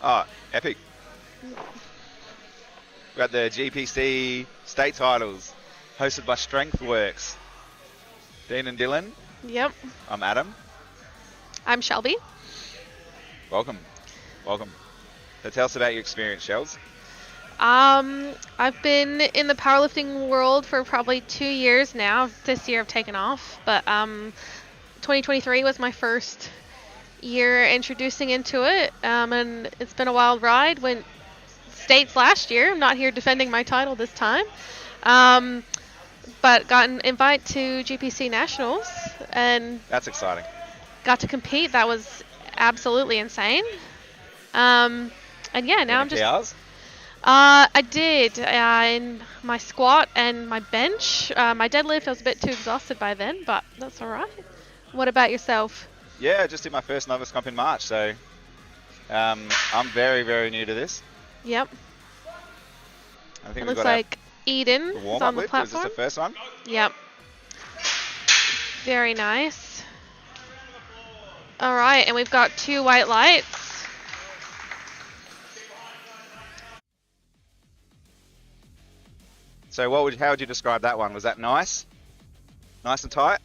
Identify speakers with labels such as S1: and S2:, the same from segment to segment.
S1: Oh, epic. We got the GPC State titles, hosted by Strengthworx. Dean and Dylan.
S2: Yep.
S1: I'm Adam.
S2: I'm Shelby.
S1: Welcome. Welcome. So tell us about your experience, Shells.
S2: I've been in the powerlifting world for probably 2 years now. This year I've taken off, but 2023 was my first year introducing into it, and it's been a wild ride. Went states last year. I'm not here defending my title this time, but got an invite to GPC Nationals, and
S1: that's exciting.
S2: Got to compete. That was absolutely insane. And yeah, now I'm just.
S1: PRs?
S2: I did in my squat and my bench. My deadlift, I was a bit too exhausted by then, but that's all right. What about yourself?
S1: Yeah, I just did my first novice comp in March, so I'm very, very new to this.
S2: Yep.
S1: I think
S2: it looks like Eden is on the platform.
S1: Was this the first one?
S2: Yep. Very nice. All right, and we've got 2 white lights.
S1: So how would you describe that one? Was that nice? Nice and tight?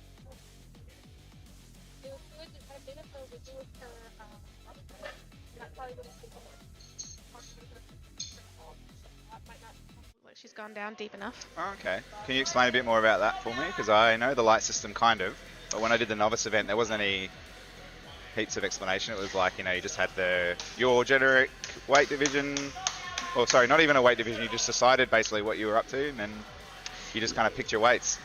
S2: She's gone down deep enough.
S1: Oh, okay. Can you explain a bit more about that for me? Because I know the light system kind of, but when I did the novice event, there wasn't any heaps of explanation. It was like, you just had your generic weight division, or sorry, not even a weight division. You just decided basically what you were up to, and then you just kind of picked your weights.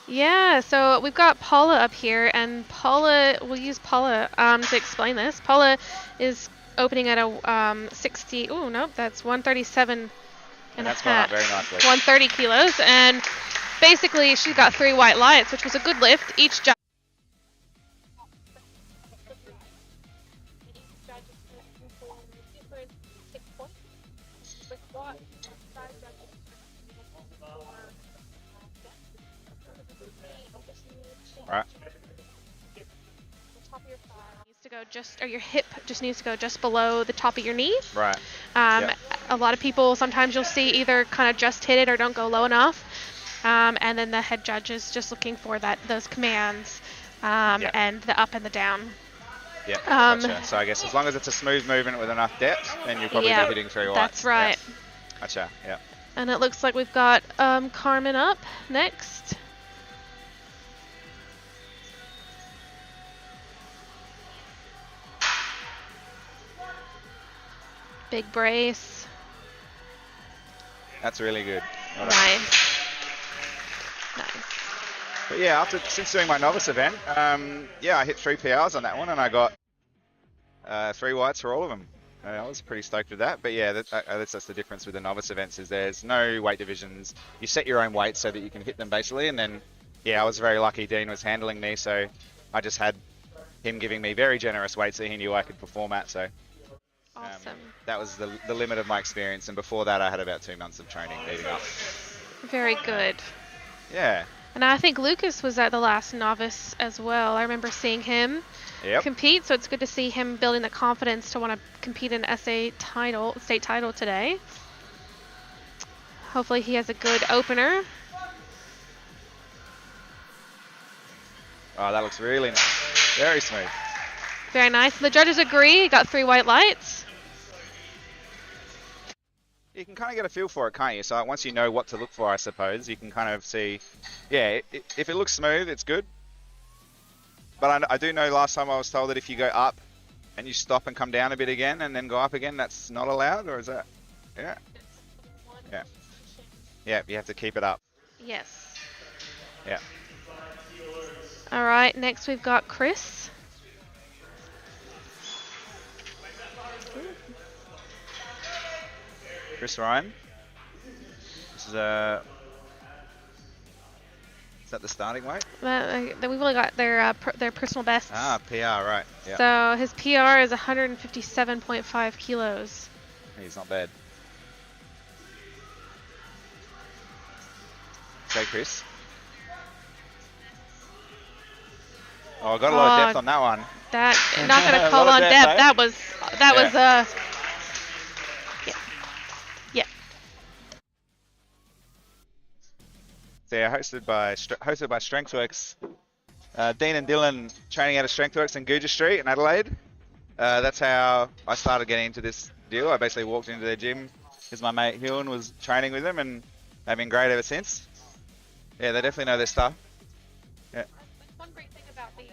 S2: Yeah, so we've got Paula up here, and we'll use Paula to explain this. Paula is opening at a 60, oh no, that's 137 and
S1: that's gone up very nicely.
S2: 130 kilos, and basically she's got 3 white lights, which was a good lift. Each judge
S1: right.
S2: Your hip just needs to go just below the top of your knee.
S1: Right.
S2: Yep. A lot of people, sometimes you'll see either kind of just hit it or don't go low enough. And then the head judge is just looking for those commands and the up and the down.
S1: Yeah, gotcha. So I guess as long as it's a smooth movement with enough depth, then you'll probably be hitting 3 whites.
S2: That's right.
S1: Yep. Gotcha, yeah.
S2: And it looks like we've got Carmen up next. Big brace.
S1: That's really good.
S2: Nice.
S1: But yeah, since doing my novice event, I hit 3 PRs on that one, and I got 3 whites for all of them. I was pretty stoked with that. But yeah, that's the difference with the novice events, is there's no weight divisions. You set your own weights so that you can hit them basically, and then I was very lucky. Dean was handling me, so I just had him giving me very generous weights that he knew I could perform at. So.
S2: Awesome.
S1: That was the limit of my experience, and before that I had about 2 months of training leading up.
S2: Very good.
S1: Yeah.
S2: And I think Lucas was at the last novice as well. I remember seeing him compete, so it's good to see him building the confidence to want to compete in state title today. Hopefully he has a good opener.
S1: Oh, that looks really nice. Very smooth.
S2: Very nice. The judges agree. He got 3 white lights.
S1: You can kind of get a feel for it, can't you? So once you know what to look for, I suppose, you can kind of see, if it looks smooth, it's good. But I do know last time I was told that if you go up and you stop and come down a bit again and then go up again, that's not allowed, or is that? Yeah. Yeah. Yeah, you have to keep it up.
S2: Yes.
S1: Yeah.
S2: All right, next we've got Chris.
S1: Chris Ryan. This is is that the starting weight?
S2: We've only got their personal bests.
S1: Ah, PR, right. Yeah.
S2: So his PR is 157.5 kilos.
S1: He's not bad. Okay, Chris. Oh, I got a lot of depth on that one.
S2: Not going to call on depth. That was
S1: So yeah, hosted by Strengthworx. Dean and Dylan training out of Strengthworx in Gooja Street in Adelaide. That's how I started getting into this deal. I basically walked into their gym because my mate Hewin was training with them, and they've been great ever since. Yeah, they definitely know their stuff. Yeah.
S2: One great thing about the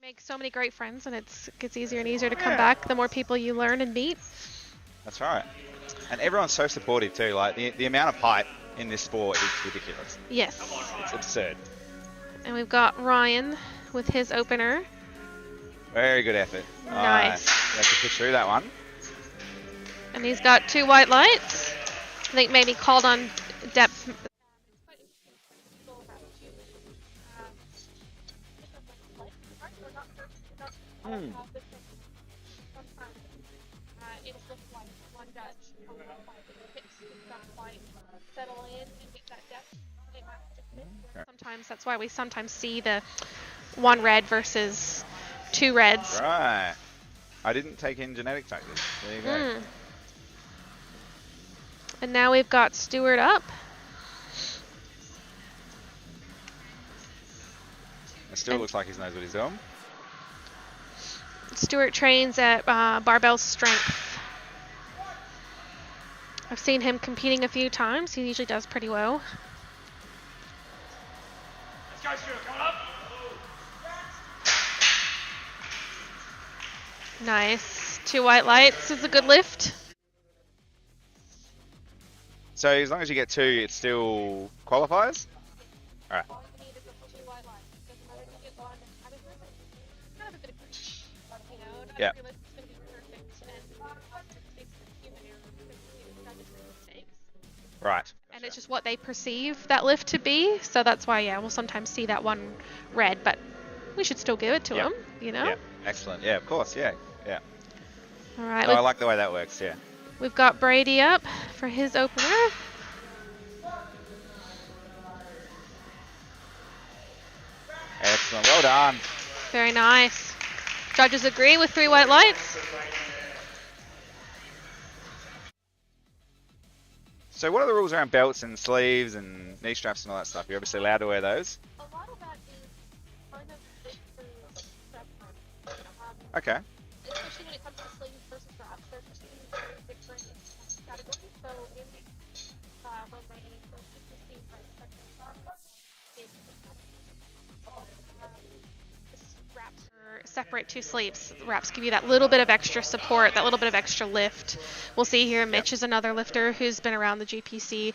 S2: make so many great friends, and it gets easier and easier to come back the more people you learn and meet.
S1: That's right. And everyone's so supportive too. Like the amount of hype in this sport is ridiculous.
S2: Yes.
S1: It's absurd.
S2: And we've got Ryan with his opener.
S1: Very good effort.
S2: Nice.
S1: You have to push through that one.
S2: And he's got 2 white lights. I think maybe called on depth. Sometimes that's why we sometimes see the 1 red versus 2 reds.
S1: Right. I didn't take in genetic tactics. There you go.
S2: And now we've got Stuart up.
S1: It still looks like he knows what he's doing.
S2: Stuart trains at Barbell Strength. I've seen him competing a few times. He usually does pretty well.
S3: Let's go, Stuart. Coming up.
S2: Nice. 2 white lights is a good lift.
S1: So as long as you get 2, it still qualifies? Alright. Yeah. Right.
S2: And it's just what they perceive that lift to be. So that's why, yeah, we'll sometimes see that 1 red, but we should still give it to him, you know?
S1: Yeah. Excellent. Yeah, of course. Yeah. Yeah.
S2: All right.
S1: No, I like the way that works. Yeah.
S2: We've got Brady up for his opener.
S1: Excellent. Well done.
S2: Very nice. Judges agree with 3 white lights.
S1: So what are the rules around belts and sleeves and knee straps and all that stuff? You're obviously allowed to wear those.
S2: A lot of that is kind of different.
S1: Okay.
S2: Especially when it comes to sleeves versus straps, they're just very different categories. So in when they go to GPC wraps are separate 2 sleeves. Wraps give you that little bit of extra support, that little bit of extra lift. We'll see here Mitch is another lifter who's been around the GPC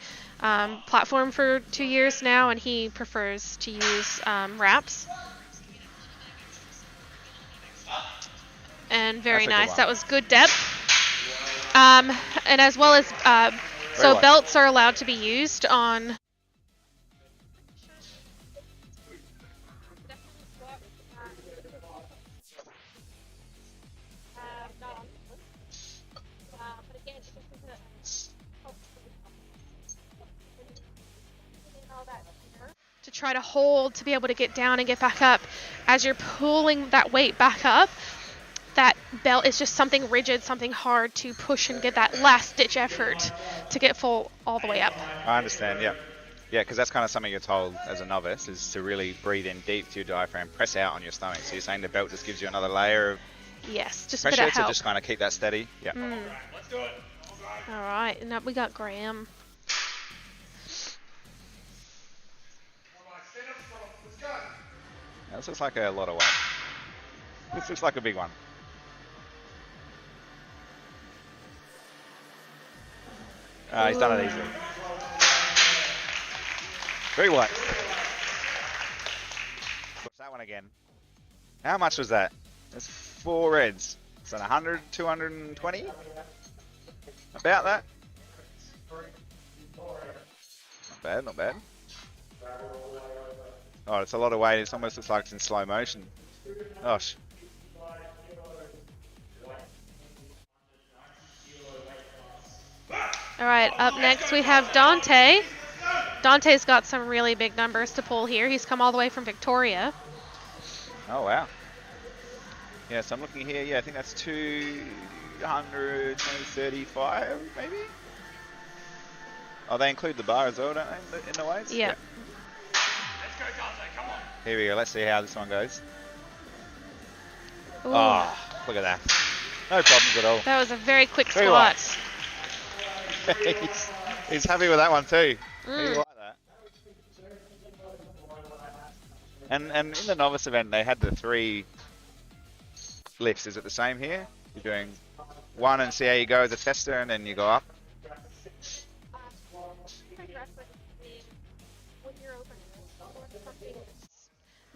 S2: platform for 2 years now, and he prefers to use wraps. And very nice. That was good depth. And as well as, so belts are allowed to be used on. To try to hold, to be able to get down and get back up. As you're pulling that weight back up, that belt is just something rigid, something hard to push and get that last ditch effort to get full all the way up.
S1: I understand, yeah. Yeah, because that's kind of something you're told as a novice, is to really breathe in deep to your diaphragm, press out on your stomach. So you're saying the belt just gives you another layer of
S2: just
S1: pressure
S2: a bit of help.
S1: to just kind of keep that steady? Yeah.
S3: Let's do it.
S2: All right, and up we got Graham.
S1: Now, this looks like a lot of weight. This looks like a big one. He's done it easily. 3 white. What's that one again? How much was that? That's 4 reds. So 100, 220? About that? Not bad, not bad. Oh, it's a lot of weight. It almost looks like it's in slow motion. Gosh.
S2: All right, up next we have Dante. Dante's got some really big numbers to pull here. He's come all the way from Victoria.
S1: Oh, wow. Yeah, so I'm looking here. Yeah, I think that's 235, maybe? Oh, they include the bar as well, don't they, in the weights?
S2: Yeah.
S3: Let's go, Dante. Come on.
S1: Here we go. Let's see how this one goes.
S2: Ooh,
S1: Oh, look at that. No problems at all.
S2: that was a very quick
S1: 3
S2: squat.
S1: lights. he's happy with that one too. He like that. And in the novice event, they had the 3 lifts. Is it the same here? You're doing 1 and see how you go as a tester, and then you go up.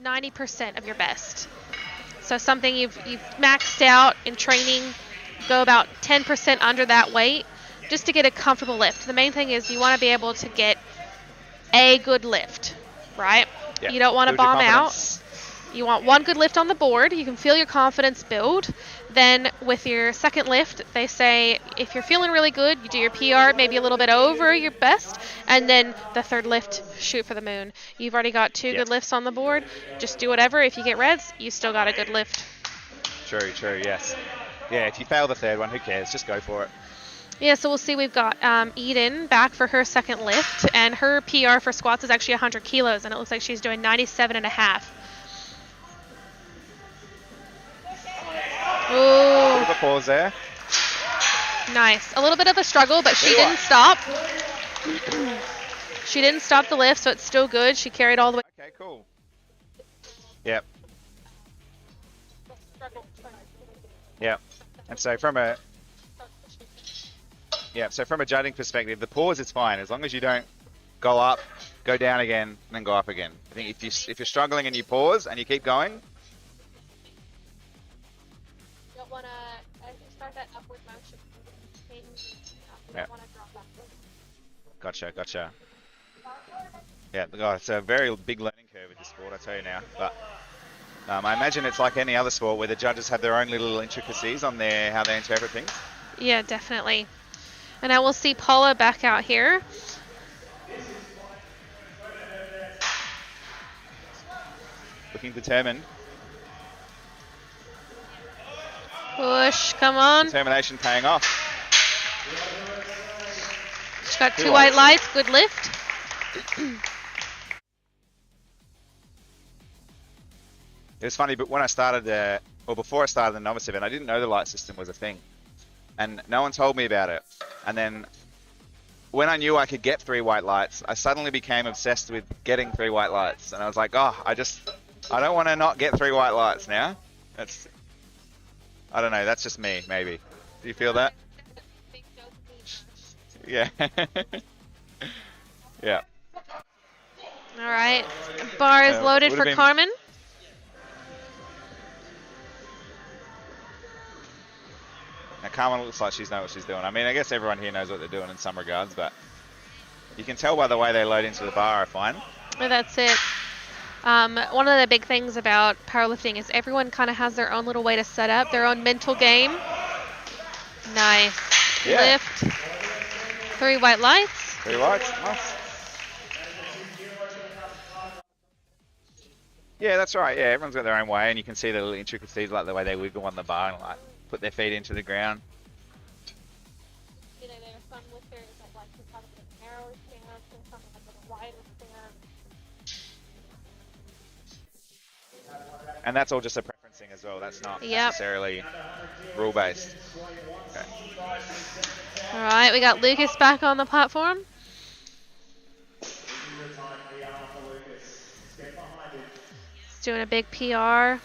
S2: 90% of your best. So something you've maxed out in training, go about 10% under that weight just to get a comfortable lift. The main thing is you want to be able to get a good lift, right?
S1: Yeah.
S2: You don't want to
S1: Build your
S2: bomb out.
S1: confidence.
S2: You want one good lift on the board. You can feel your confidence build. Then with your second lift, they say if you're feeling really good, you do your PR maybe a little bit over your best. And then the third lift, shoot for the moon. You've already got 2 good lifts on the board. Just do whatever. If you get reds, you still got a good lift.
S1: True, yes. Yeah, if you fail the third one, who cares? Just go for it.
S2: Yeah, so we'll see. We've got Eden back for her second lift. And her PR for squats is actually 100 kilos. And it looks like she's doing 97.5. Ooh.
S1: A bit of a pause there.
S2: Nice. A little bit of a struggle, but she didn't stop. She didn't stop the lift, so it's still good. She carried all the way.
S1: Okay, cool. Yep. Yep. And so from a judging perspective, the pause is fine as long as you don't go up, go down again, and then go up again. I think if you're struggling and you pause and you keep going.
S2: Don't want to, as you start that upward motion,
S1: Don't
S2: want to drop back.
S1: Gotcha. Yeah, God, it's a very big learning curve with this sport, I tell you now. But I imagine it's like any other sport where the judges have their own little intricacies on how they interpret things.
S2: Yeah, definitely. And I will see Paula back out here.
S1: Looking determined.
S2: Push, come on.
S1: Determination paying off.
S2: She's got 2 white lights, good lift.
S1: It was funny, but when I started, before I started the novice event, I didn't know the light system was a thing. And no one told me about it. And then when I knew I could get 3 white lights, I suddenly became obsessed with getting 3 white lights. And I was like, oh, I don't want to not get 3 white lights now. I don't know, that's just me, maybe. Do you feel that? Yeah. Yeah.
S2: All right. Bar is loaded for Carmen.
S1: Now, Carmen looks like she's knows what she's doing. I mean, I guess everyone here knows what they're doing in some regards, but you can tell by the way they load into the bar, I find.
S2: Well, that's it. One of the big things about powerlifting is everyone kind of has their own little way to set up, their own mental game. Nice.
S1: Yeah.
S2: Lift. 3 white lights.
S1: 3 lights, nice. Yeah, that's right. Yeah, everyone's got their own way, and you can see the little intricacies, like the way they wiggle on the bar and like put their feet into the ground.
S2: You know, there are some lifters that like to have a narrower stance and some like a wider stance.
S1: And that's all just a preferencing as well. That's not necessarily rule-based. Okay.
S2: All right, we got Lucas back on the platform. He's doing a big PR.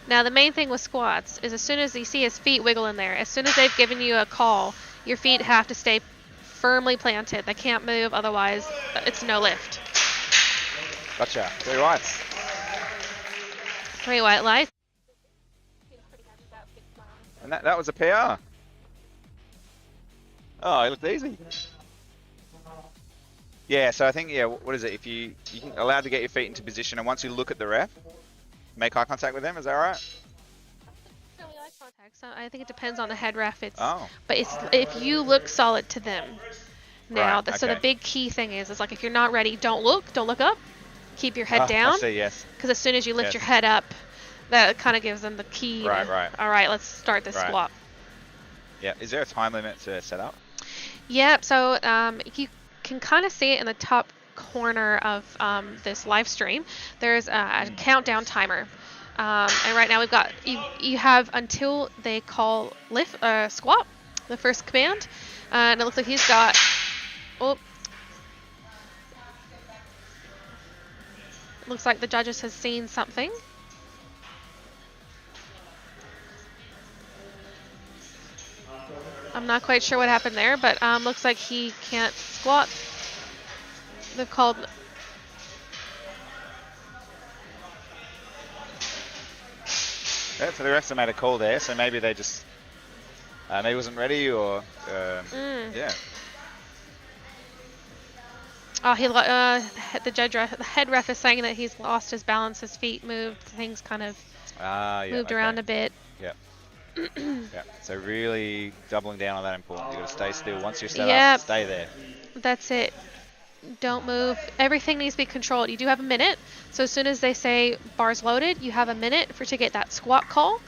S2: Now, the main thing with squats is as soon as you see his feet wiggle in there, as soon as they've given you a call, your feet have to stay firmly planted. They can't move, otherwise it's no lift.
S1: Gotcha. 3 lights.
S2: 3 white lights.
S1: And that was a PR. Oh, it looked easy. Yeah, so I think, what is it? If you're allowed to get your feet into position, and once you look at the ref, make eye contact with them, is that right?
S2: No, we like contact. So I think it depends on the head ref. But it's if you look solid to them. Now,
S1: Right,
S2: so the
S1: okay.
S2: big key thing is like if you're not ready, don't look up. Keep your head down.
S1: I see, yes.
S2: Because as soon as you lift
S1: Yes.
S2: your head up, that kind of gives them the key.
S1: Right.
S2: All right, let's start this
S1: Right.
S2: swap.
S1: Yeah. Is there a time limit to set up?
S2: Yep, so you can kind of see it in the top corner of this live stream. There's a countdown timer. And right now we've got, you have until they call lift, squat, the first command. And it looks like he's got, oh, looks like the judges has seen something. I'm not quite sure what happened there, but looks like he can't squat. They've called.
S1: Yeah, so the refs made a call there, so maybe they just maybe wasn't ready, or yeah.
S2: Oh, the head ref is saying that he's lost his balance, his feet moved, things kind of moved around a bit.
S1: Yeah. Yeah. So really doubling down on that important. You got to stay still. Once you're set up, stay there.
S2: That's it. Don't move. Everything needs to be controlled. You do have a minute. So as soon as they say bars loaded, you have a minute to get that squat call.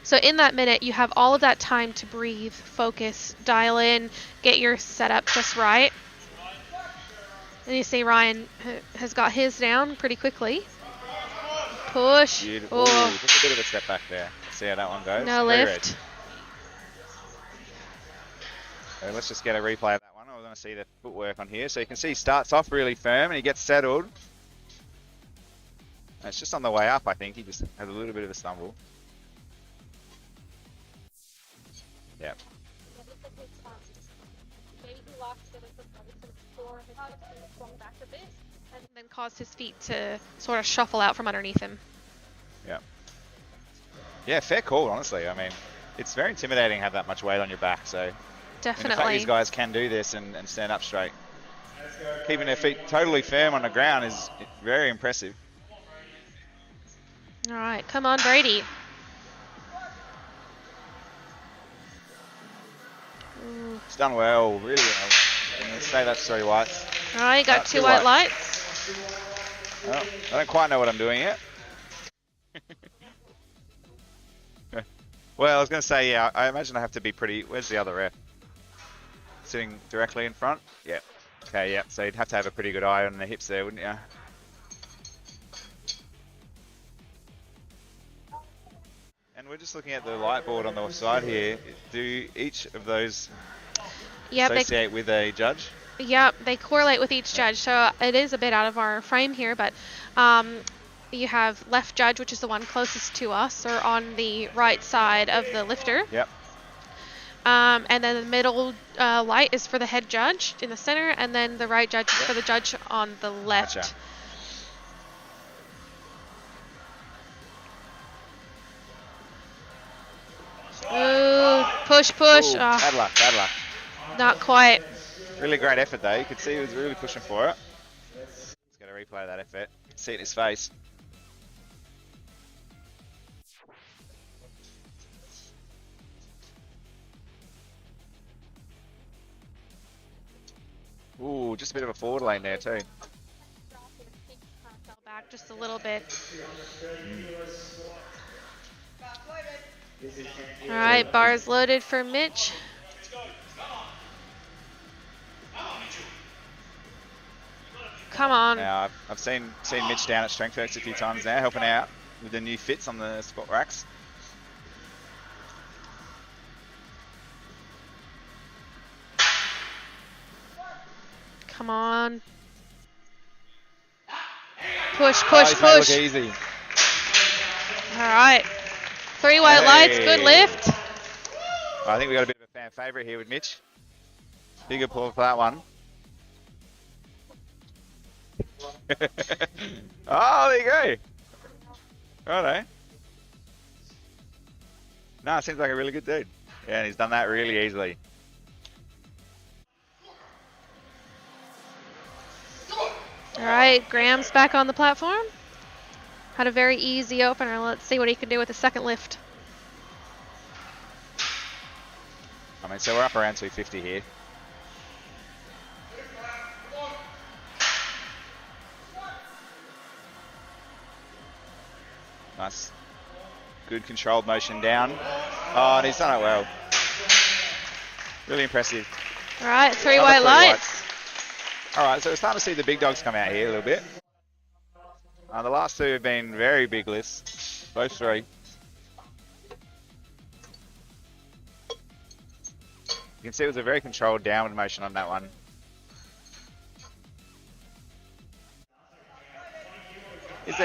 S2: So in that minute, you have all of that time to breathe, focus, dial in, get your setup just right. And you see Ryan has got his down pretty quickly. Push.
S1: Beautiful. Ooh, just a bit of a step back there. See how that one goes.
S2: No lift.
S1: So let's just get a replay of that one. We're going to see the footwork on here. So you can see he starts off really firm and he gets settled. And it's just on the way up, I think. He just had a little bit of a stumble. Yeah.
S2: And then caused his feet to sort of shuffle out from underneath him.
S1: Yeah. Yeah, fair call, honestly. I mean, it's very intimidating to have that much weight on your back. So
S2: definitely.
S1: The fact these guys can do this and stand up straight, keeping their feet totally firm on the ground, is very impressive.
S2: All right, come on, Brady. Ooh.
S1: It's done well, really well. I'm going to say that's 3 whites.
S2: All right, got 2 white lights.
S1: Well, I don't quite know what I'm doing yet. Well, I was going to say, yeah, I imagine I have to be pretty... Where's the other ref? Sitting directly in front? Yeah. Okay, yeah. So you'd have to have a pretty good eye on the hips there, wouldn't you? And we're just looking at the light board on the side here. Do each of those associate with a judge?
S2: Yep, they correlate with each judge. So it is a bit out of our frame here, but you have left judge, which is the one closest to us, or on the right side of the lifter.
S1: Yep.
S2: And then the middle light is for the head judge in the center, and then the right judge is for the judge on the left.
S1: Gotcha.
S2: Ooh, push, push.
S1: Ooh, bad luck, bad luck.
S2: Not quite.
S1: Really great effort though. You could see he was really pushing for it. Let's get a replay of that effort. See it in his face. Ooh, just a bit of a forward lane there too.
S2: Fell back just a little bit. All right, bars loaded for Mitch. Come on.
S1: Now, I've seen Mitch down at Strengthworx a few times now, helping out with the new fits on the squat racks.
S2: Come on. Push, push, push.
S1: Look easy.
S2: All right. 3 white lights, good lift.
S1: I think we got a bit of a fan favourite here with Mitch. Big applause for that one. Oh, there you go. Righto. No, seems like a really good dude. Yeah, and he's done that really easily.
S2: All right, Graham's back on the platform. Had a very easy opener. Let's see what he can do with the second lift.
S1: I mean, so we're up around 250 here. Nice. Good controlled motion down. Oh, and he's done it well. Really impressive.
S2: All right, three
S1: Another
S2: white
S1: three
S2: lights.
S1: All right, so we're starting to see the big dogs come out here a little bit. The last two have been very big lifts, both three. You can see it was a very controlled downward motion on that one. Is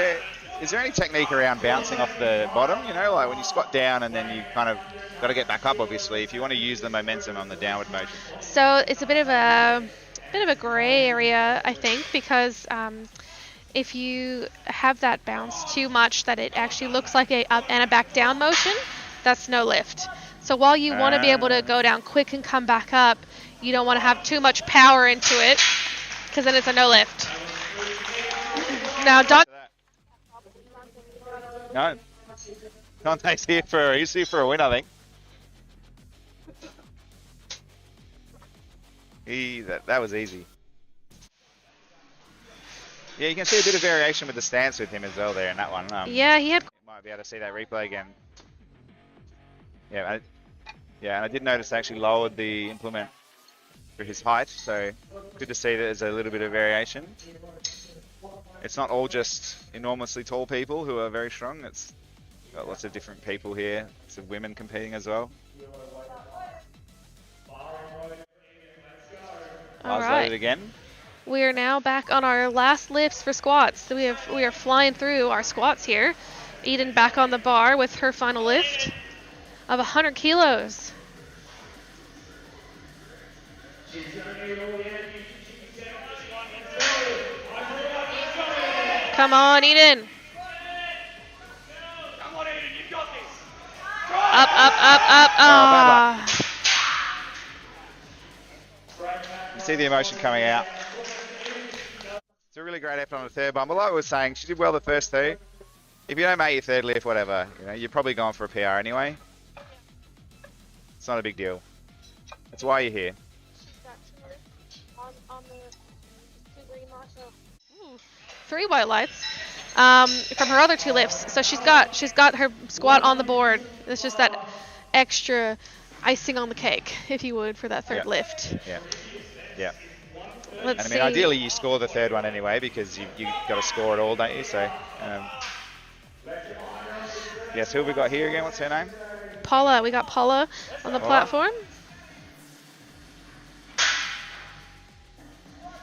S1: there any technique around bouncing off the bottom? You know, like when you squat down and then you kind of got to get back up, obviously, if you want to use the momentum on the downward motion.
S2: So it's a bit of a gray area, I think, because if you have that bounce too much that it actually looks like a up and a back down motion, that's no lift. So while you want to be able to go down quick and come back up, you don't want to have too much power into it, because then it's a no lift. Now,
S1: No. Dante's here for a win, I think. That was easy. Yeah, you can see a bit of variation with the stance with him as well there in that one.
S2: Yeah, he had.
S1: You might be able to see that replay again. Yeah, and I did notice I actually lowered the implement for his height, so good to see that there's a little bit of variation. It's not all just enormously tall people who are very strong. It's got lots of different people here. Lots of women competing as well.
S2: All right.
S1: Loaded again.
S2: We are now back on our last lifts for squats. So we are flying through our squats here. Eden back on the bar with her final lift of 100 kilos. Come on, Eden.
S3: Come on, Eden, you've got this.
S2: Up, up, up, up. Ah.
S1: You see the emotion coming out. It's a really great effort on the third bumble. Like I was saying, she did well the first two. If you don't make your third lift, whatever, you know, you're probably going for a PR anyway. It's not a big deal. That's why you're here.
S2: Three white lights from her other two lifts. So she's got her squat on the board. It's just that extra icing on the cake, if you would, for that third lift.
S1: Yeah.
S2: Let's
S1: and I
S2: see.
S1: mean, ideally you score the third one anyway because you got to score it all, don't you? So, yes, who have we got here again? What's her name?
S2: Paula. We got Paula on the platform.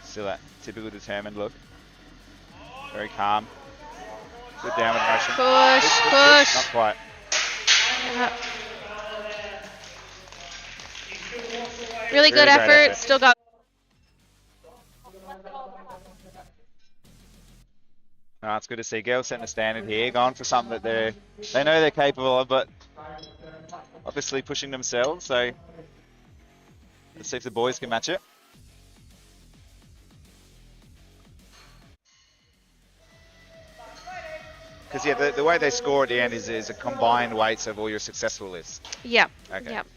S1: Still that typical determined look. Very calm. Good downward motion.
S2: Push.
S1: Not quite.
S2: Really good effort. Still got.
S1: No, it's good to see girls setting the standard here, going for something that they know they're capable of, but obviously pushing themselves. So let's see if the boys can match it. Because yeah, the way they score at the end is a combined weights of all your successful lifts.
S2: Yep.
S1: Okay.
S2: Yep.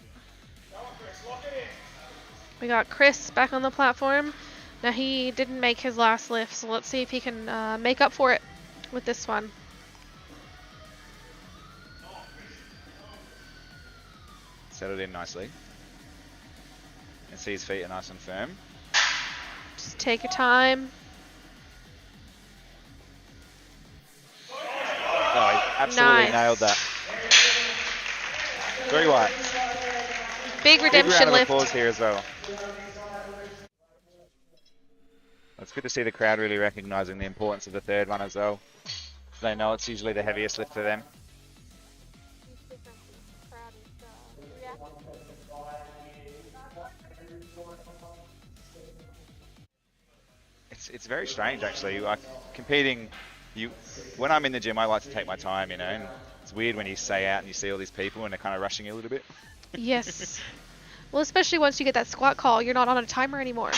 S2: We got Chris back on the platform. Now he didn't make his last lift, so let's see if he can make up for it with this one.
S1: Settled in nicely. And see his feet are nice and firm.
S2: Just take your time.
S1: Oh, he absolutely nailed that. Very white.
S2: Big redemption
S1: round of
S2: lift.
S1: applause here as well. It's good to see the crowd really recognising the importance of the third one as well. They know it's usually the heaviest lift for them. It's very strange actually. Like competing, when I'm in the gym, I like to take my time, you know. And it's weird when you stay out and you see all these people and they're kind of rushing you a little bit.
S2: Yes. Well, especially once you get that squat call, you're not on a timer anymore.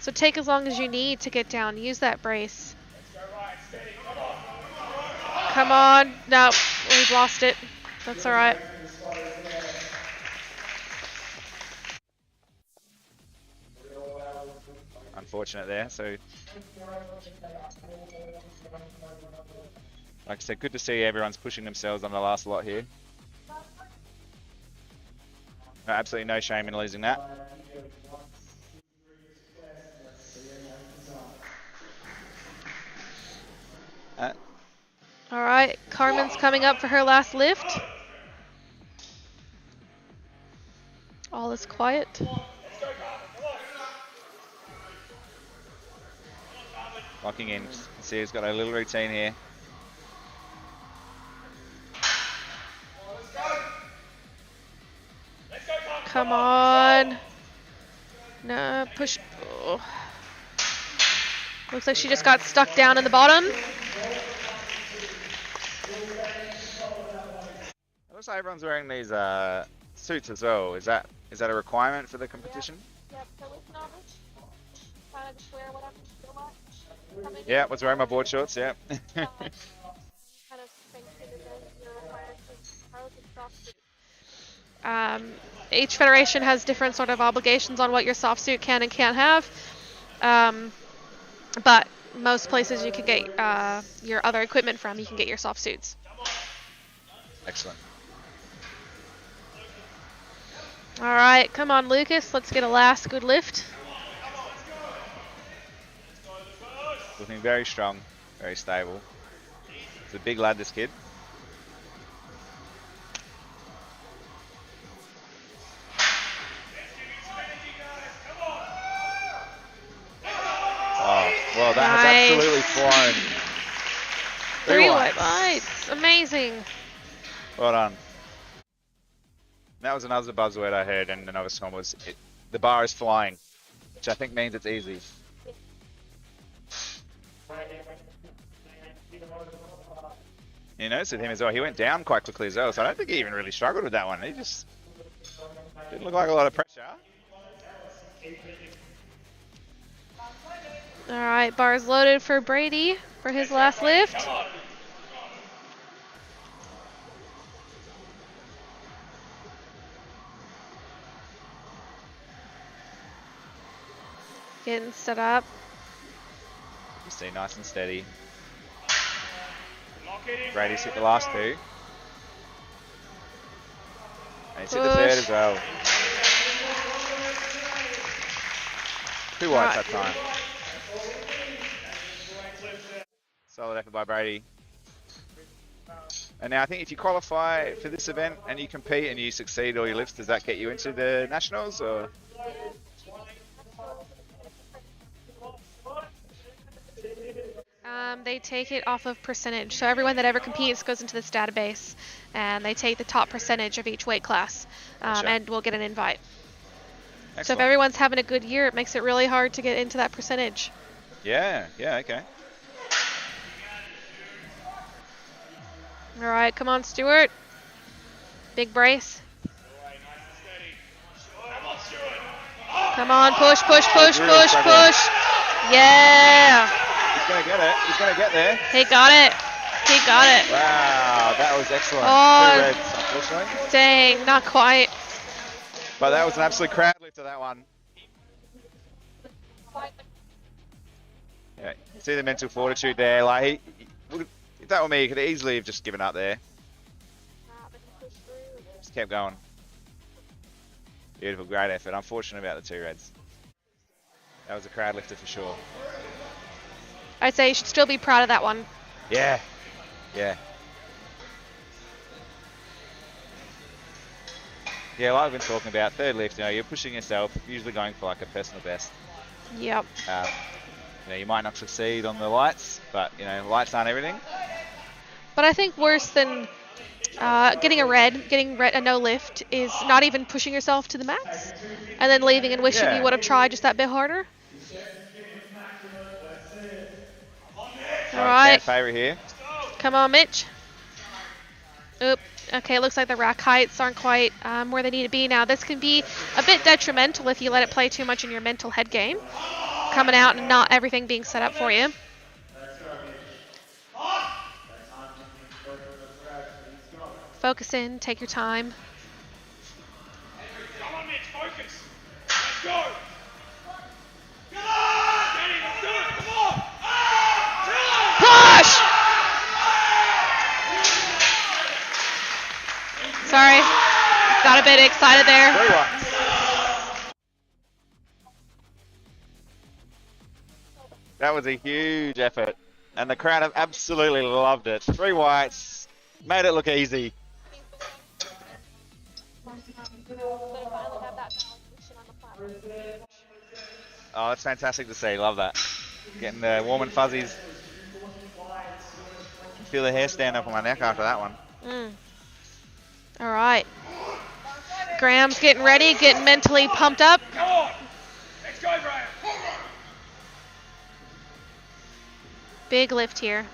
S2: So take as long as you need to get down. Use that brace. Come on. No, we've lost it. That's all right.
S1: Unfortunate there. So, like I said, good to see everyone's pushing themselves on the last lot here. Absolutely no shame in losing that.
S2: All right, Carmen's coming up for her last lift. All is quiet.
S1: Locking in. See, he's got a little routine here.
S2: Come on. No, push. Oh. Looks like she just got stuck down in the bottom.
S1: It looks like everyone's wearing these suits as well. Is that a requirement for the competition?
S2: Yeah, so with novice, kind of just wear whatever you feel like.
S1: Yeah, was wearing my board shorts, yeah.
S2: Each federation has different sort of obligations on what your soft suit can and can't have. But most places you can get your other equipment from, you can get your soft suits.
S1: Excellent.
S2: All right, come on, Lucas. Let's get a last good lift.
S1: Looking very strong, very stable. He's a big lad, this kid. Oh, well, that has absolutely flown.
S2: 3 white lights. Amazing.
S1: Well done. That was another buzzword I heard in the novice one was the bar is flying, which I think means it's easy. You noticed with him as well, he went down quite quickly as well, so I don't think he even really struggled with that one. He just didn't look like a lot of pressure.
S2: All right, bars loaded for Brady for his last lift. Getting set up.
S1: Stay nice and steady. Brady's hit the last 2. And he's hit the 3rd as well. 2 whites that time. Solid effort by Brady. And now I think if you qualify for this event and you compete and you succeed all your lifts, does that get you into the nationals or?
S2: They take it off of percentage. So everyone that ever competes goes into this database, and they take the top percentage of each weight class, and will get an invite.
S1: Excellent.
S2: So if everyone's having a good year, it makes it really hard to get into that percentage.
S1: Yeah, okay.
S2: All right, come on, Stuart. Big brace. Come on, push. Yeah.
S1: He's going to get it. He's going to get there.
S2: He got it.
S1: Wow, that was excellent.
S2: Oh,
S1: 2 reds, unfortunately.
S2: Dang, not quite.
S1: But that was an absolute crowd lift to that one. Yeah, see the mental fortitude there. Like, if that were me, he could easily have just given up there. Just kept going. Beautiful, great effort. Unfortunate about the 2 reds. That was a crowd lifter for sure.
S2: I'd say you should still be proud of that one.
S1: Yeah. Yeah, like I've been talking about, 3rd lift, you're pushing yourself, usually going for like a personal best.
S2: Yep.
S1: You might not succeed on the lights, but lights aren't everything.
S2: But I think worse than getting a no lift is not even pushing yourself to the max, and then leaving and wishing you would have tried just that bit harder. All right.
S1: Favorite here.
S2: Come on, Mitch. Oop. Okay, looks like the rack heights aren't quite where they need to be now. This can be a bit detrimental if you let it play too much in your mental head game. Coming out and not everything being set up for you. Focus in, take your time.
S3: Come on, Mitch, focus. Let's go. Come on, Danny, let's do it. Come on.
S2: Push! Sorry. Got a bit excited there.
S1: 3 whites. That was a huge effort, and the crowd have absolutely loved it. 3 whites, made it look easy. Oh, that's fantastic to see. Love that. Getting the warm and fuzzies. Feel the hair stand up on my neck after that one.
S2: All right. Graham's getting ready, getting mentally pumped up.
S3: Come on. Let's go, Graham.
S2: Big lift here.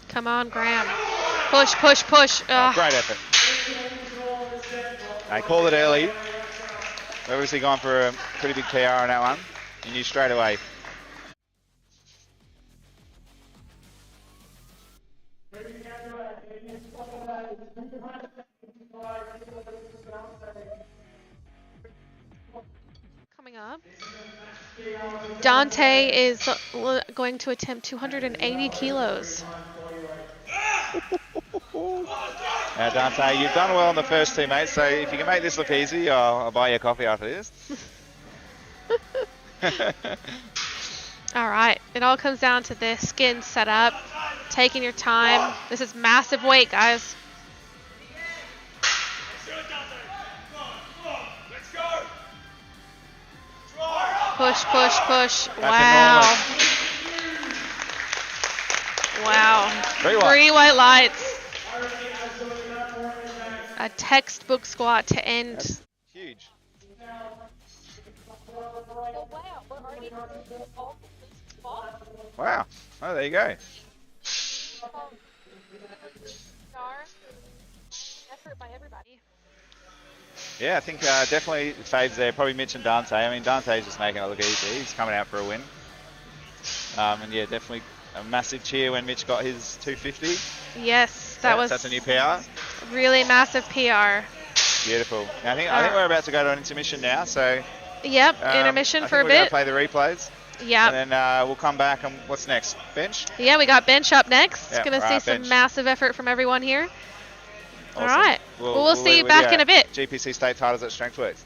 S2: Come on, Graham. Push, push, push.
S1: Oh, great effort. They called it early. They've obviously gone for a pretty big PR on that one. You knew straight away.
S2: Coming up. Dante is going to attempt 280 kilos.
S1: Now, Dante, you've done well in the first 2, mate, so if you can make this look easy, I'll buy you a coffee after this.
S2: All right, it all comes down to this. Getting set up, taking your time. This is massive weight, guys. Push, push, push. Wow. Wow.
S1: 3 whites.
S2: 3 white lights. A textbook squat to end.
S1: That's huge. Wow. Oh, there you go.
S2: Effort by everybody.
S1: Yeah, I think definitely faves there. Probably Mitch and Dante. I mean, Dante's just making it look easy. He's coming out for a win. And yeah, definitely a massive cheer when Mitch got his 250.
S2: Yes, that's
S1: a new PR.
S2: Really massive PR.
S1: Beautiful. Now, I think we're about to go to an intermission now. So
S2: yep, intermission for a
S1: we're going
S2: bit.
S1: to play the replays.
S2: Yep.
S1: And then we'll come back and what's next? Bench?
S2: Yeah, we got bench up next.
S1: Yeah,
S2: Gonna see some
S1: bench.
S2: massive effort from everyone here.
S1: Awesome.
S2: All right. Well, we'll see you
S1: leave it
S2: back in a bit.
S1: GPC State titles at Strengthworx.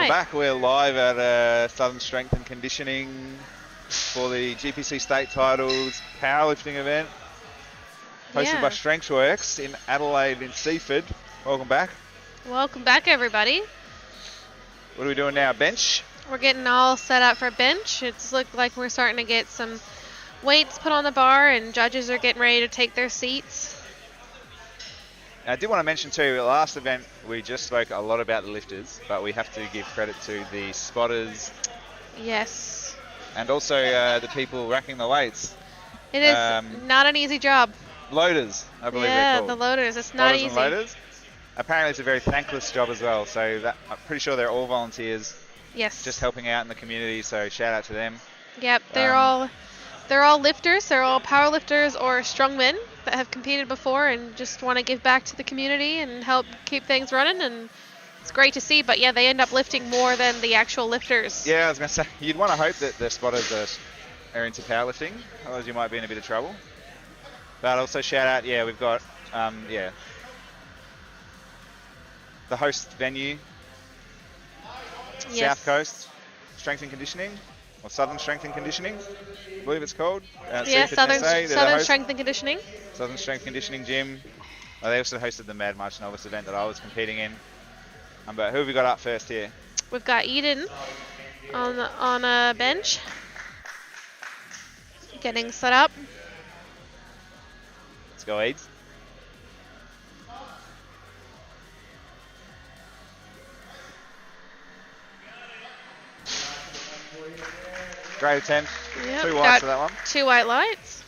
S2: right.
S1: back. We're live at Southern Strength and Conditioning for the GPC State titles powerlifting event hosted by Strengthworx in Adelaide in Seaford. Welcome back.
S2: Welcome back, everybody.
S1: What are we doing now? Bench?
S2: We're getting all set up for bench. It's looked like we're starting to get some weights put on the bar and judges are getting ready to take their seats.
S1: I did want to mention too, last event we just spoke a lot about the lifters, but we have to give credit to the spotters.
S2: Yes.
S1: And also the people racking the weights.
S2: It is not an easy job.
S1: Loaders, I believe they're
S2: Yeah,
S1: called.
S2: the loaders. It's not
S1: Spotters
S2: easy.
S1: And loaders. Apparently it's a very thankless job as well, so I'm pretty sure they're all volunteers.
S2: Yes.
S1: Just helping out in the community, so shout out to them.
S2: Yep, they're all lifters. They're all powerlifters or strongmen that have competed before and just want to give back to the community and help keep things running, and it's great to see. But yeah, they end up lifting more than the actual lifters.
S1: Yeah, I was going to say, you'd want to hope that the spotters are into powerlifting, otherwise you might be in a bit of trouble. But also shout out, we've got, the host venue,
S2: Yes.
S1: South Coast Strength and Conditioning, or Southern Strength and Conditioning, I believe it's called.
S2: Yeah, Southern Strength and Conditioning.
S1: Southern Strength Conditioning Gym. They also hosted the Mad March Novice event that I was competing in. But who have we got up first here?
S2: We've got Eden on a bench, getting set up.
S1: Let's go, Eads. Great attempt.
S2: Yep,
S1: 2 whites for that one.
S2: 2 white lights.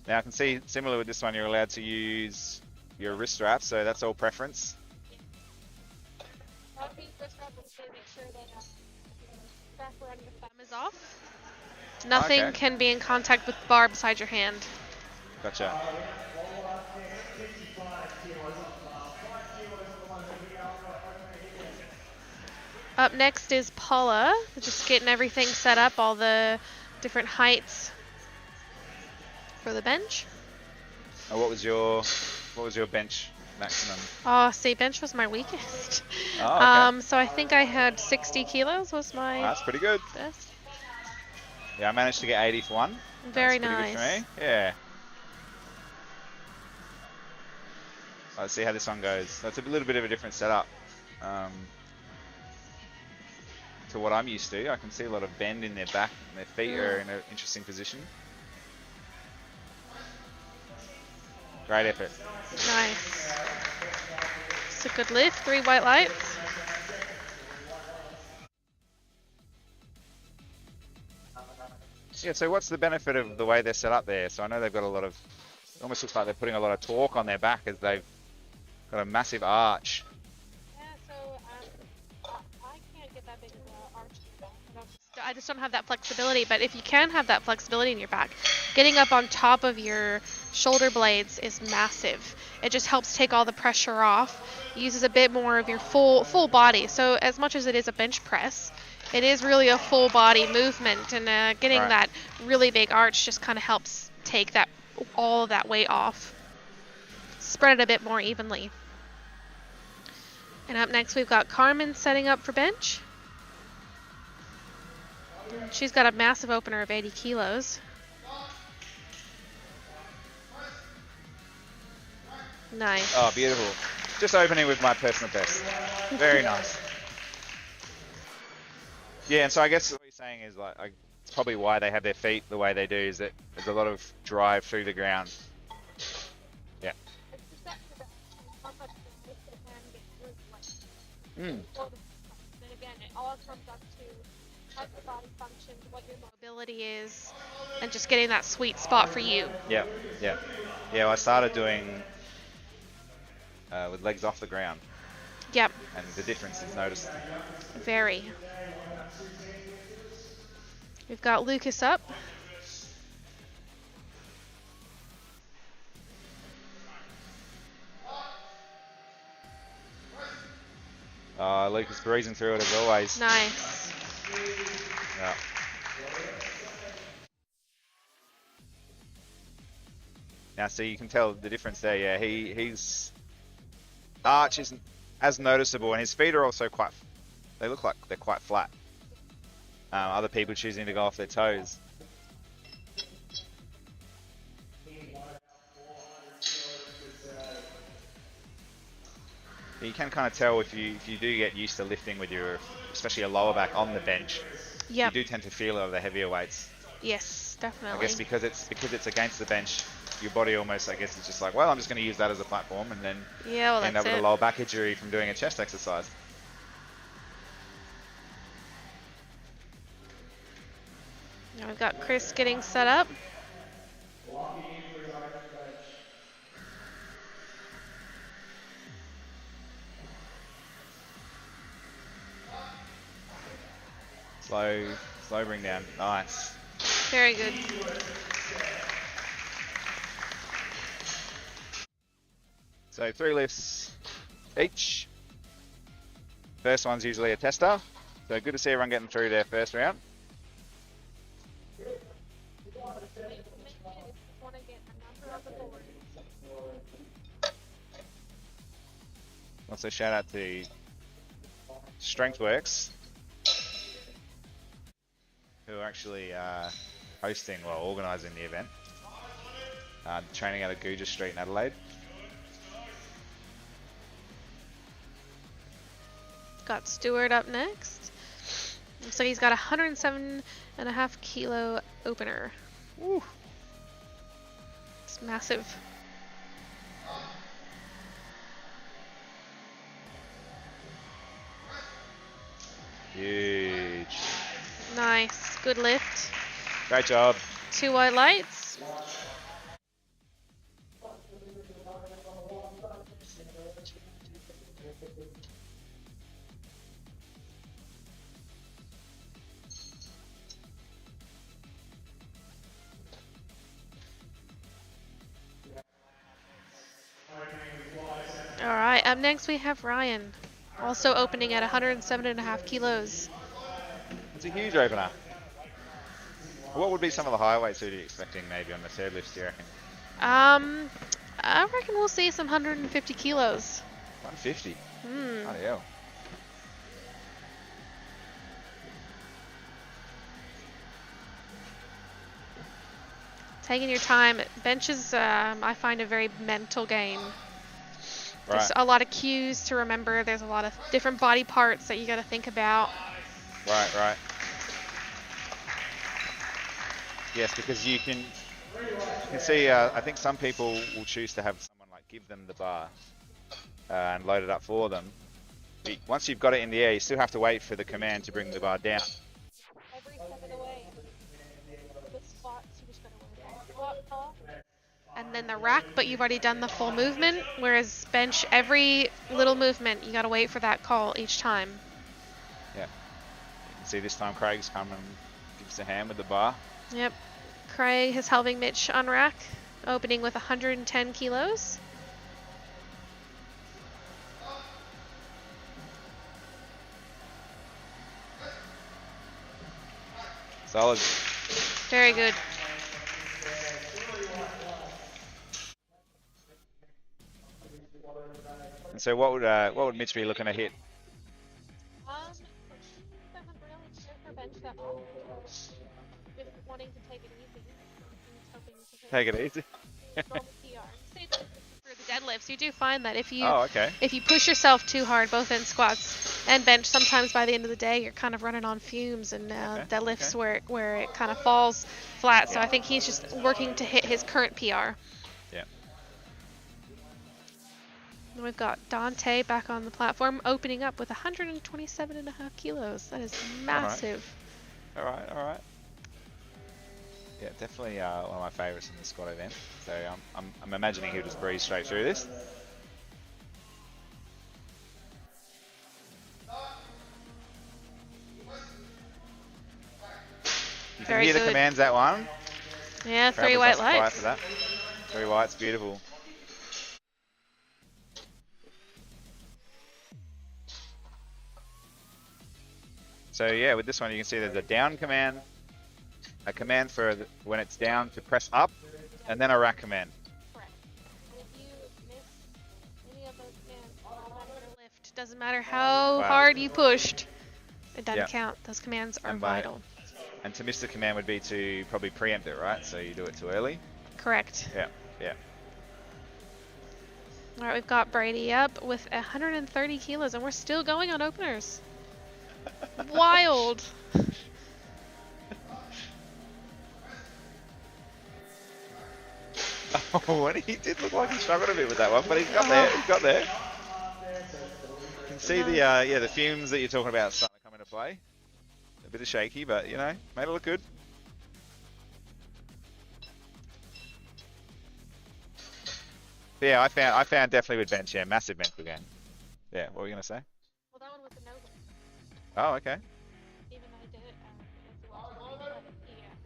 S1: Now I can see, similar with this one, you're allowed to use your wrist strap, so that's all preference.
S2: Thumb is off. Nothing can be in contact with the bar beside your hand.
S1: Gotcha.
S2: Up next is Paula, just getting everything set up, all the different heights for the bench.
S1: What was your bench maximum?
S2: Oh, see, bench was my weakest.
S1: Oh, okay.
S2: So I think I had 60 kilos was my
S1: That's pretty good.
S2: best.
S1: Yeah, I managed to get 80 for one.
S2: Very
S1: That's pretty
S2: nice.
S1: good for me. Yeah. Let's see how this one goes. That's a little bit of a different setup to what I'm used to. I can see a lot of bend in their back, and their feet are in an interesting position. Great effort.
S2: Nice. It's a good lift. 3 white lights.
S1: Yeah, so what's the benefit of the way they're set up there? So I know they've got a lot of, it almost looks like they're putting a lot of torque on their back as they've got a massive arch.
S2: Yeah, so I can't get that big of an arch in my back. I just don't have that flexibility, but if you can have that flexibility in your back, getting up on top of your shoulder blades is massive. It just helps take all the pressure off, uses a bit more of your full body. So as much as it is a bench press, it is really a full body movement, and getting that really big arch just kind of helps take all of that weight off. Spread it a bit more evenly. And up next we've got Carmen setting up for bench. And she's got a massive opener of 80 kilos. Nice.
S1: Oh, beautiful. Just opening with my personal best. Very nice. Yeah, and so I guess what you're saying is it's probably why they have their feet the way they do, is that there's a lot of drive through the ground. Yeah.
S2: Then again, it all comes up to how your body functions, what your mobility is, and just getting that sweet spot for you.
S1: Yeah, yeah. Yeah, well, I started doing with legs off the ground.
S2: Yep.
S1: And the difference is noticed.
S2: Very. We've got Lucas up.
S1: Lucas breezing through it as always.
S2: Nice.
S1: Yeah. Now, so you can tell the difference there. Yeah, his arch isn't as noticeable, and his feet are also quite. They look like they're quite flat. Other people choosing to go off their toes. You can kind of tell if you do get used to lifting with your, especially your lower back on the bench.
S2: Yeah.
S1: You do tend to feel it over the heavier weights.
S2: Yes, definitely.
S1: I guess because it's against the bench, your body almost, I guess, is just like, well, I'm just going to use that as a platform, and then end up with a lower back injury from doing a chest exercise.
S2: Now we've got Chris getting set up.
S1: Slow bring down. Nice.
S2: Very good.
S1: So 3 lifts each. First one's usually a tester. So good to see everyone getting through their first round. Also shout out to Strengthworx, who are actually organising the event. Training out of Gooja Street in Adelaide.
S2: Got Stewart up next. So he's got a 107.5 kilo opener. Woo. It's massive.
S1: Huge.
S2: Nice. Good lift.
S1: Great job.
S2: 2 white lights. All right, up next we have Ryan, also opening at 107.5 kilos.
S1: It's a huge opener. What would be some of the higher weights you'd be expecting maybe on the third lift, do you reckon?
S2: I reckon we'll see some 150 kilos.
S1: 150? Bloody hell.
S2: Taking your time. Bench is, I find, a very mental game.
S1: Right.
S2: There's a lot of cues to remember. There's a lot of different body parts that you got to think about.
S1: Right. Yes, because you can see, I think some people will choose to have someone like give them the bar and load it up for them. But once you've got it in the air, you still have to wait for the command to bring the bar down.
S2: Every step of the way. The spots, you just got to worry about squat call. And then the rack, but you've already done the full movement. Whereas bench, every little movement, you got to wait for that call each time.
S1: Yeah. You can see this time Craig's come and gives a hand with the bar.
S2: Yep. Craig is helping Mitch on rack, opening with 110 kilos.
S1: Solid.
S2: Very good.
S1: And so what would Mitch be looking to hit?
S2: Bench that long. Just wanting to take it easy.
S1: Take it easy.
S2: For the deadlifts, you do find that if you push yourself too hard, both in squats and bench, sometimes by the end of the day you're kind of running on fumes, and deadlifts where it kind of falls flat. So I think he's just working to hit his current PR.
S1: Yeah.
S2: And we've got Dante back on the platform, opening up with 127.5 kilos. That is massive.
S1: All right. Yeah, definitely one of my favourites in the squat event. So I'm imagining he'll just breeze straight through this. You can hear the commands, that one.
S2: Yeah, 3 white lights.
S1: For that. 3 whites, beautiful. So yeah, with this one you can see there's a down command, a command for when it's down to press up, and then a rack command.
S2: Doesn't matter how
S1: Wow.
S2: hard you pushed. It doesn't
S1: Yeah.
S2: count. Those commands are
S1: And
S2: vital.
S1: And to miss the command would be to probably preempt it, right? So you do it too early.
S2: Correct.
S1: Yeah, yeah.
S2: All right, we've got Brady up with 130 kilos, and we're still going on openers. Wild.
S1: Oh, and he did look like he struggled a bit with that one, but he got there. He got there. You can see the fumes that you're talking about starting to come into play. A bit of shaky, but you know, made it look good. But yeah, I found definitely with bench, yeah, massive mental gain. Yeah, what were you gonna say?
S2: Well, that one was a no.
S1: Oh, okay.
S2: Even though I did it,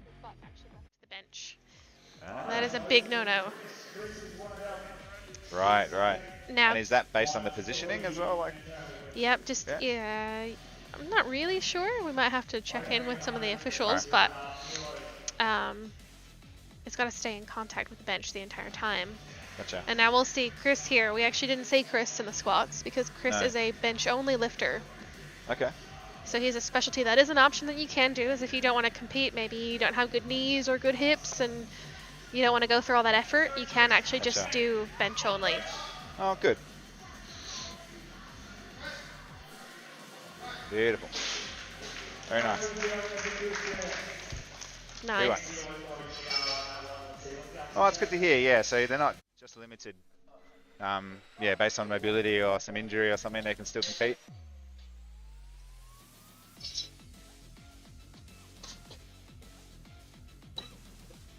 S2: his butt actually left the bench.
S1: Ah.
S2: That is a big no-no.
S1: Right, right.
S2: Now,
S1: And is that based on the positioning as well? Like,
S2: yep, just yeah. I'm not really sure. We might have to check in with some of the officials, but it's got to stay in contact with the bench the entire time.
S1: gotcha.
S2: And now we'll see Chris here. We actually didn't say Chris in the squats because Chris is a bench-only lifter.
S1: Okay.
S2: So he's a specialty. That is an option that you can do, is if you don't want to compete, maybe you don't have good knees or good hips and you don't want to go through all that effort, you can actually just do bench only.
S1: Oh, good. Beautiful. Very nice.
S2: Nice.
S1: Oh, that's good to hear. Yeah, so they're not just limited. Yeah, based on mobility or some injury or something, they can still compete.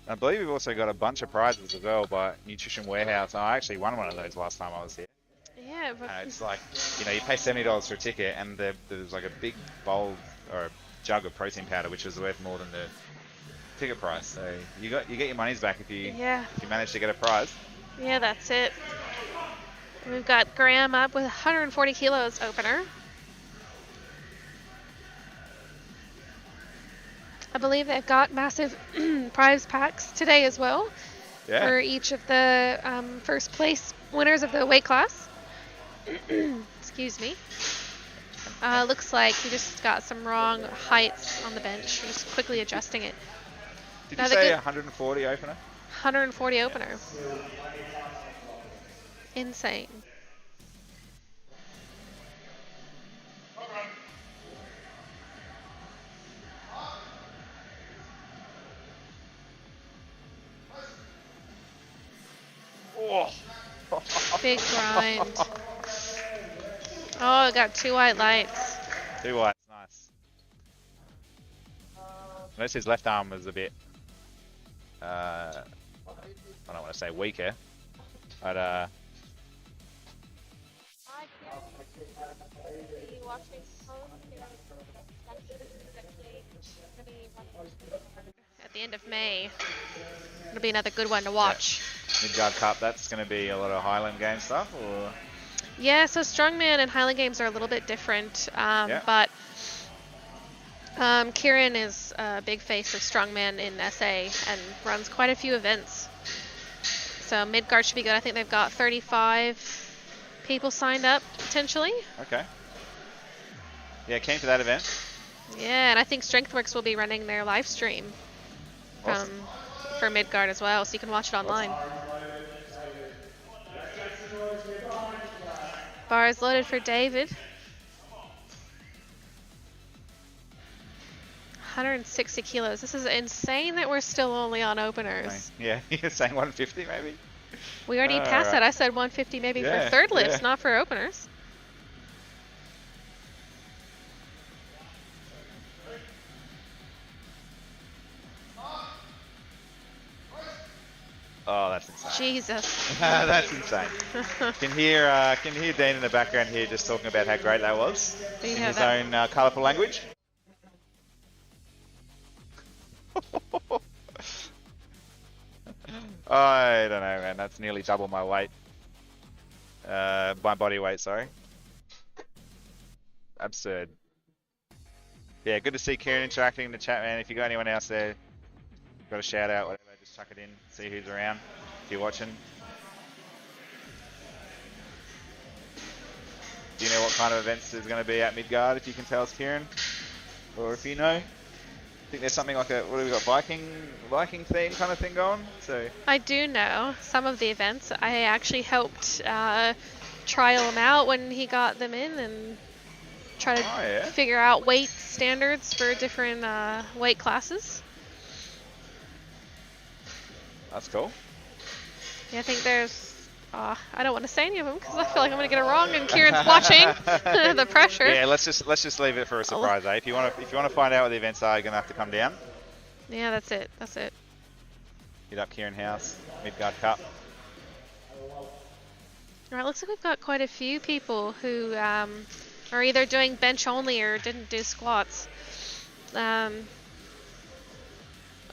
S1: I believe we've also got a bunch of prizes as well by Nutrition Warehouse. I actually won one of those last time I was here.
S2: Yeah, but
S1: It's like, you know, you pay $70 for a ticket, and there's like a big bowl or a jug of protein powder, which is worth more than the ticket price. So you get your money's back if you manage to get a prize.
S2: Yeah, that's it. We've got Graham up with 140 kilos opener. I believe they've got massive prize packs today as well for each of the first place winners of the weight class. Excuse me. Looks like he just got some wrong heights on the bench. We're just quickly adjusting it.
S1: Did you say 140 opener?
S2: 140 opener. Insane.
S1: Oh.
S2: Big grind. Oh, got 2 white lights.
S1: 2 whites, nice. Notice his left arm was a bit, I don't want to say weaker, but
S2: at the end of May. It'll be another good one to watch.
S1: Yeah. Midgard Cup, that's going to be a lot of Highland game stuff, or?
S2: Yeah, so Strongman and Highland games are a little bit different, but Kieran is a big face of Strongman in SA and runs quite a few events. So Midgard should be good. I think they've got 35 people signed up, potentially.
S1: Okay. Yeah, came to that event.
S2: Yeah, and I think Strengthworx will be running their live stream for Midgard as well, so you can watch it online. Bar is loaded for David. 160 kilos. This is insane that we're still only on openers.
S1: Yeah, you're saying 150 maybe?
S2: We already passed that. I said 150 maybe for third lifts, not for openers.
S1: Oh, that's insane.
S2: Jesus.
S1: That's insane. Can hear Dean in the background here just talking about how great that was in his own colourful language. I don't know, man. That's nearly double my weight. My body weight, sorry. Absurd. Yeah, good to see Kieran interacting in the chat, man. If you got anyone else there, got a shout out, whatever, just chuck it in, see who's around, if you're watching. Do you know what kind of events there's going to be at Midgard, if you can tell us, Kieran? Or if you know? I think there's something like a, what have we got, Viking theme kind of thing going? So
S2: I do know some of the events. I actually helped trial him out when he got them in and try to figure out weight standards for different weight classes.
S1: That's cool.
S2: Yeah, I think there's... I don't want to say any of them because I feel like I'm going to get it wrong and Kieran's watching. The pressure.
S1: Yeah, let's just leave it for a surprise, eh? If you want to find out what the events are, you're going to have to come down.
S2: Yeah, that's it. That's it.
S1: Hit up Kieran House, Midgard Cup.
S2: Alright, looks like we've got quite a few people who are either doing bench only or didn't do squats. And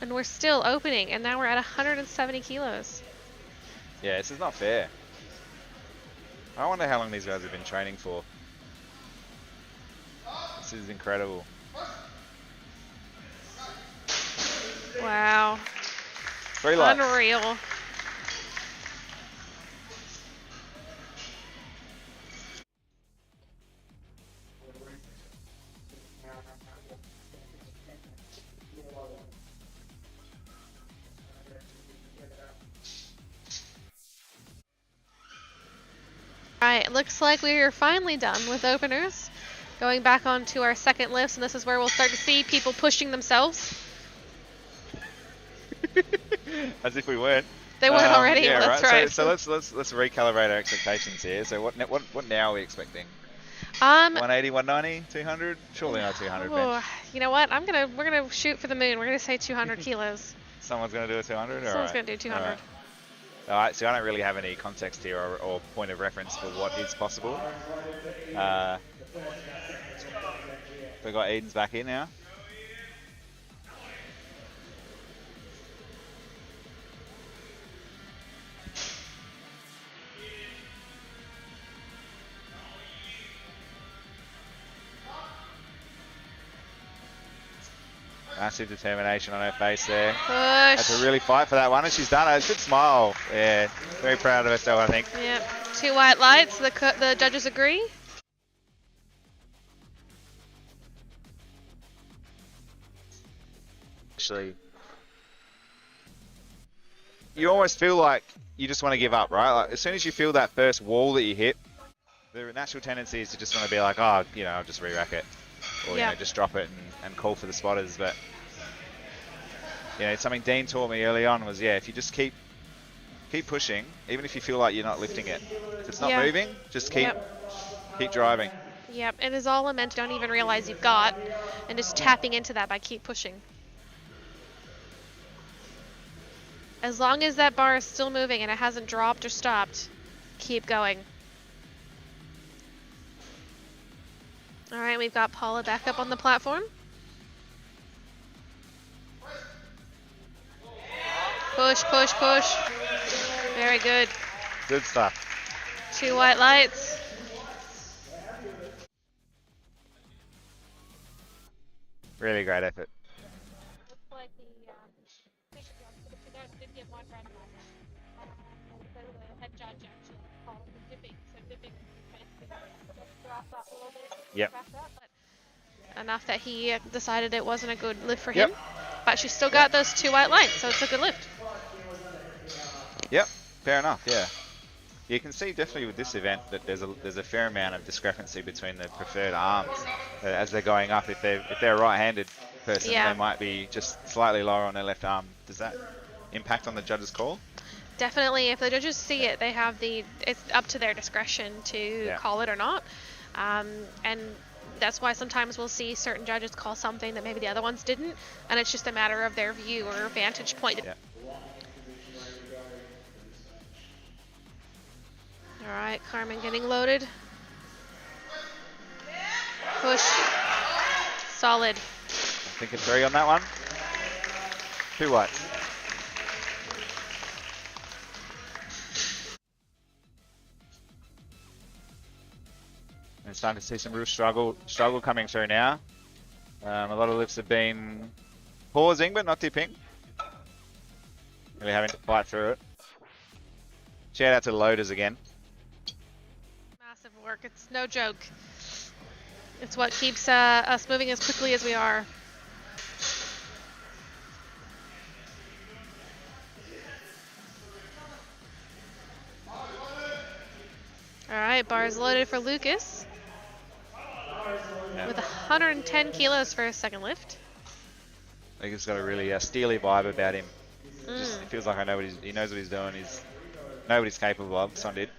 S2: we're still opening, and now we're at 170 kilos.
S1: Yeah, this is not fair. I wonder how long these guys have been training for. This is incredible.
S2: Wow.
S1: 3 lights.
S2: Unreal. Alright, looks like we're finally done with openers. Going back onto our second lifts, and this is where we'll start to see people pushing themselves.
S1: As if we weren't.
S2: They weren't already.
S1: Yeah,
S2: That's right.
S1: So let's recalibrate our expectations here. So what now are we expecting?
S2: 180,
S1: 180, 190, 200? Surely not 200 bench.
S2: You know what? We're gonna shoot for the moon. We're gonna say 200 kilos.
S1: Someone's gonna do a 200.
S2: Someone's gonna do 200.
S1: All right, so I don't really have any context here or point of reference for what is possible. We got Eden's back in now. Massive determination on her face there.
S2: Push.
S1: Had to really fight for that one, and she's done it. Good smile. Yeah, very proud of herself, I think.
S2: Yep. 2 white lights. The judges agree.
S1: Actually, you almost feel like you just want to give up, right? Like, as soon as you feel that first wall that you hit, the natural tendency is to just want to be like, oh, I'll just re-rack it. Or, just drop it and call for the spotters. But, something Dean taught me early on was, if you just keep pushing, even if you feel like you're not lifting it. If it's not moving, just keep driving.
S2: Yep, it is all meant you don't even realize you've got, and just tapping into that by keep pushing. As long as that bar is still moving and it hasn't dropped or stopped, keep going. Alright, we've got Paula back up on the platform. Push, push, push. Very good.
S1: Good stuff.
S2: 2 white lights.
S1: Really great effort.
S2: Looks like the did give one red light. The head judge actually called it dipping. So dipping basically just drop that a little bit.
S1: Yep.
S2: But enough that he decided it wasn't a good lift for him. But she still got those 2 white lines, so it's a good lift.
S1: Yep, fair enough, yeah. You can see definitely with this event that there's a fair amount of discrepancy between the preferred arms as they're going up. If they're a right-handed person, they might be just slightly lower on their left arm. Does that impact on the judge's call?
S2: Definitely, if the judges see it, they have it's up to their discretion to call it or not. And that's why sometimes we'll see certain judges call something that maybe the other ones didn't, and it's just a matter of their view or vantage point.
S1: Yeah.
S2: All right, Carmen getting loaded. Push. Solid.
S1: I think a 3 on that one. 2 whites. And starting to see some real struggle coming through now. A lot of lifts have been pausing but not dipping. Really having to fight through it. Shout out to the loaders again.
S2: Massive work. It's no joke. It's what keeps us moving as quickly as we are. All right, bars loaded for Lucas.
S1: Yeah.
S2: With 110 kilos for his second lift.
S1: I think he's got a really steely vibe about him. Just, it feels like he knows what he's doing. He's know what he's capable of. Son did.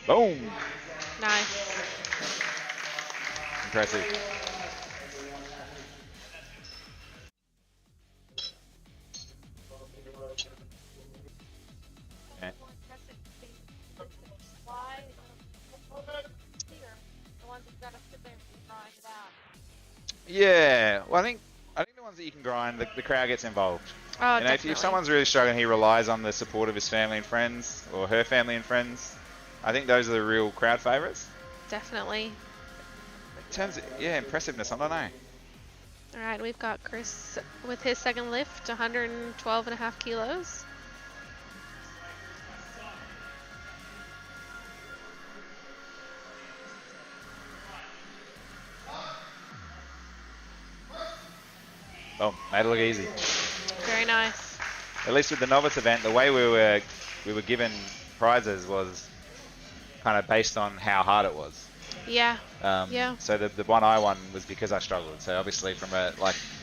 S1: Boom.
S2: Nice.
S1: Impressive. Yeah. Yeah, well, I think the ones that you can grind, the crowd gets involved.
S2: Oh,
S1: you know,
S2: definitely.
S1: if someone's really struggling, he relies on the support of his family and friends, or her family and friends. I think those are the real crowd favourites.
S2: Definitely.
S1: In terms of, yeah, impressiveness, I don't know.
S2: All right, we've got Chris with his second lift, 112.5 kilos.
S1: Oh, made it look easy.
S2: Very nice.
S1: At least with the novice event, the way we were given prizes was kind of based on how hard it was.
S2: Yeah. Yeah.
S1: So the one I won was because I struggled. So obviously from a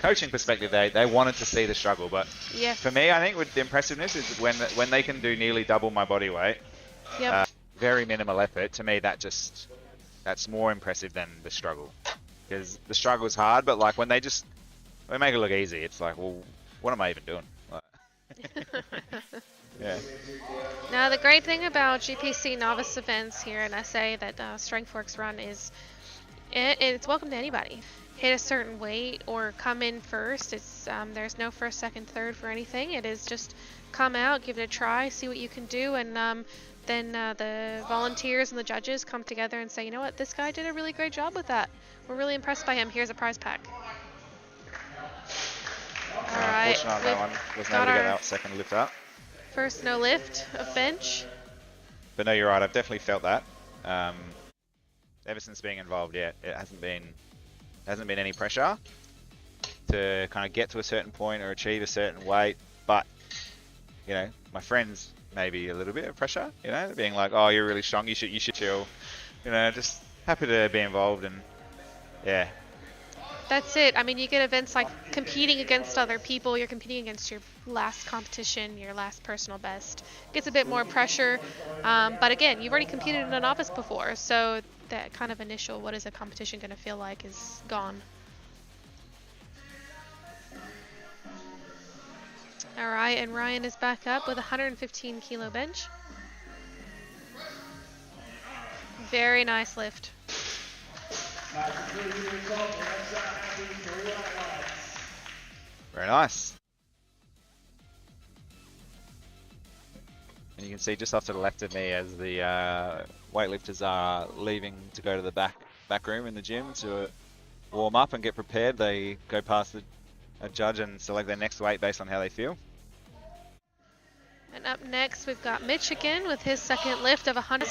S1: coaching perspective, they wanted to see the struggle. But
S2: yes.
S1: For me, I think with the impressiveness is when they can do nearly double my body weight,
S2: yep.
S1: Very minimal effort. To me, that's more impressive than the struggle, because the struggle is hard. But like when they make it look easy, it's like, well, what am I even doing? Yeah.
S2: Now the great thing about GPC novice events here in SA that Strengthworx run is it's welcome to anybody. Hit a certain weight or come in first. It's there's no first, second, third for anything. It is just come out, give it a try, see what you can do, and then the volunteers and the judges come together and say, you know what, this guy did a really great job with that. We're really impressed by him. Here's a prize pack. All right,
S1: unfortunately on that one, wasn't able to get that second lift up.
S2: First no lift of bench.
S1: But no, you're right. I've definitely felt that. Ever since being involved, yeah, it hasn't been any pressure to kind of get to a certain point or achieve a certain weight. But you know, my friends maybe a little bit of pressure. You know, being like, "Oh, you're really strong. You should chill." You know, just happy to be involved and yeah.
S2: That's it. I mean, you get events like competing against other people. You're competing against your last competition, your last personal best. Gets a bit more pressure. But again, you've already competed in a novice before. So that kind of initial, what is a competition going to feel like, is gone. All right, and Ryan is back up with a 115 kilo bench. Very nice lift.
S1: Very nice. And you can see just off to the left of me as the weightlifters are leaving to go to the back room in the gym to warm up and get prepared. They go past a judge and select their next weight based on how they feel.
S2: And up next, we've got Mitch again with his second lift of 100.